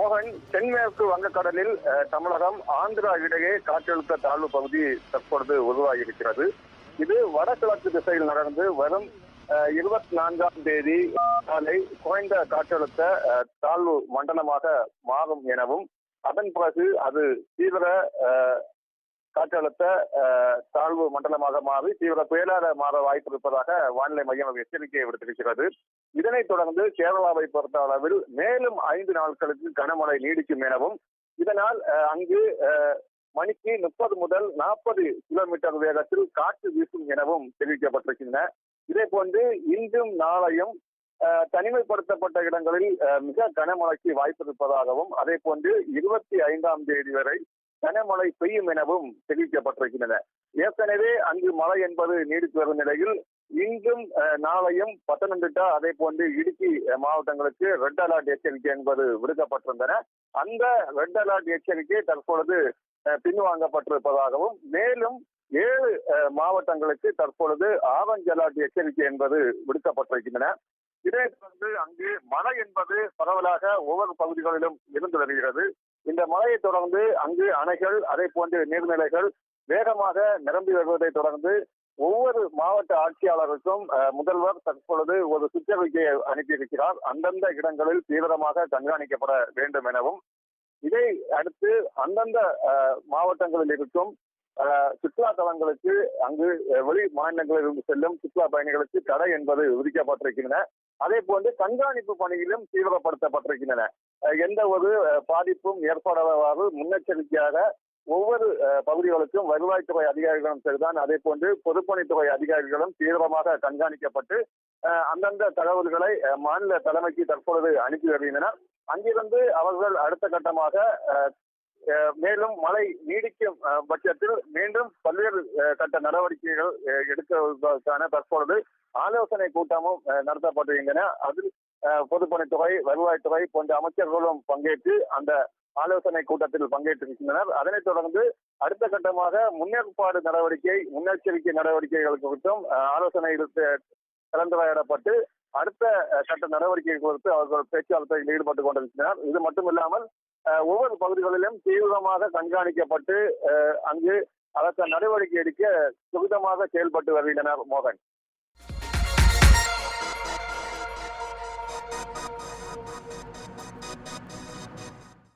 மோகன், தென்மேற்கு வங்கக்கடலில் தமிழகம் ஆந்திரா இடையே காற்றழுத்த தாழ்வு பகுதி தற்பொழுது உருவாகியிருக்கிறது. இது வடகிழக்கு திசையில் நடந்து வரும் 24ஆம் தேதி காலை குறைந்த காற்றழுத்த தாழ்வு மண்டலமாக மாறும் எனவும், அதன் பிறகு அது தீவிர காற்றழுத்த தாழ்வு மண்டலமாக மாறி தீவிர புயலாக மாற வாய்ப்பு இருப்பதாக வானிலை மையம் எச்சரிக்கையை விடுத்திருக்கிறது. இதனைத் தொடர்ந்து கேரளாவை பொறுத்த அளவில் மேலும் 5 நாட்களுக்கு கனமழை நீடிக்கும் எனவும், இதனால் அங்கு மணிக்கு 30 முதல் 40 கிலோமீட்டர் வேகத்தில் காற்று வீசும் எனவும் தெரிவிக்கப்பட்டிருக்கின்றன. இதே போன்று இன்றும் நாளையும் தனிமைப்படுத்தப்பட்ட இடங்களில் மிக கனமழைக்கு வாய்ப்பு இருப்பதாகவும், அதே போன்று 25ஆம் தேதி வரை கனமழை பெய்யும் எனவும் தெரிவிக்கப்பட்டிருக்கின்றன. ஏற்கனவே அங்கு மழை என்பது நீடித்து வரும் நிலையில் இன்றும் நாளையும் பத்தனந்திட்டா, அதே போன்று இடுக்கி மாவட்டங்களுக்கு ரெட் அலர்ட் எச்சரிக்கை என்பது விடுக்கப்பட்டிருந்தன. அந்த ரெட் அலர்ட் எச்சரிக்கை தற்பொழுது பின்வாங்கப்பட்டிருப்பதாகவும், மேலும் 7 மாவட்டங்களுக்கு தற்பொழுது ஆரஞ்சு அலர்ட் எச்சரிக்கை என்பது விடுக்கப்பட்டிருக்கின்றன. இதை தொடர்ந்து அங்கு மழை என்பது பரவலாக ஒவ்வொரு பகுதிகளிலும் இருந்து வருகிறது. இந்த மழையை தொடர்ந்து அங்கு அணைகள், அதே போன்று நீர்நிலைகள் வேகமாக நிரம்பி வருவதை தொடர்ந்து ஒவ்வொரு மாவட்ட ஆட்சியாளருக்கும் முதல்வர் தற்பொழுது ஒரு சுற்றறிக்கையை அனுப்பியிருக்கிறார். அந்தந்த இடங்களில் தீவிரமாக கண்காணிக்கப்பட வேண்டும் எனவும், இதை அடுத்து அந்தந்த மாவட்டங்களில் இருக்கும் சுற்றுலா தலங்களுக்கு, அங்கு வெளி மாநிலங்களில் செல்லும் சுற்றுலா பயணிகளுக்கு தடை என்பது விதிக்கப்பட்டிருக்கின்றன. அதே போன்று கண்காணிப்பு பணியிலும் தீவிரப்படுத்தப்பட்டிருக்கின்றன. எந்த ஒரு பாதிப்பும் ஏற்படாதவாறு முன்னெச்சரிக்கையாக ஒவ்வொரு பகுதிகளுக்கும் வருவாய்த்துறை அதிகாரிகளும் சரிதான், அதே போன்று பொதுப்பணித்துறை அதிகாரிகளும் தீவிரமாக கண்காணிக்கப்பட்டு அந்தந்த தகவல்களை மாநில தலைமைக்கு தற்பொழுது அனுப்பி வருகின்றனர். அங்கிருந்து அவர்கள் அடுத்த கட்டமாக மேலும் மழை நீடிக்கும் பட்சத்தில் மீண்டும் பல்வேறு கட்ட நடவடிக்கைகள் எடுப்பதற்கான தற்பொழுது ஆலோசனை கூட்டமும் நடத்தப்பட்டிருக்கின்றன. அதில் பொதுப்பணித்துறை, வருவாய்த்துறை போன்ற அமைச்சர்களும் பங்கேற்று அந்த ஆலோசனை கூட்டத்தில் பங்கேற்றிருக்கின்றனர். அதனைத் தொடர்ந்து அடுத்த கட்டமாக முன்னெச்சரிக்கை நடவடிக்கைகள் குறித்தும் ஆலோசனையில் கலந்துரையாடப்பட்டு அடுத்த கட்ட நடவடிக்கைகள் குறித்து அவர்கள் பேச்சுவார்த்தையில் ஈடுபட்டுக் கொண்டிருக்கின்றனர். இது மட்டுமில்லாமல் ஒவ்வொரு பகுதிகளிலும் தீவிரமாக கண்காணிக்கப்பட்டு அங்கு அதற்கு நடவடிக்கை எடுக்க துரிதமாக செயல்பட்டு வருகின்றனர். மோகன்.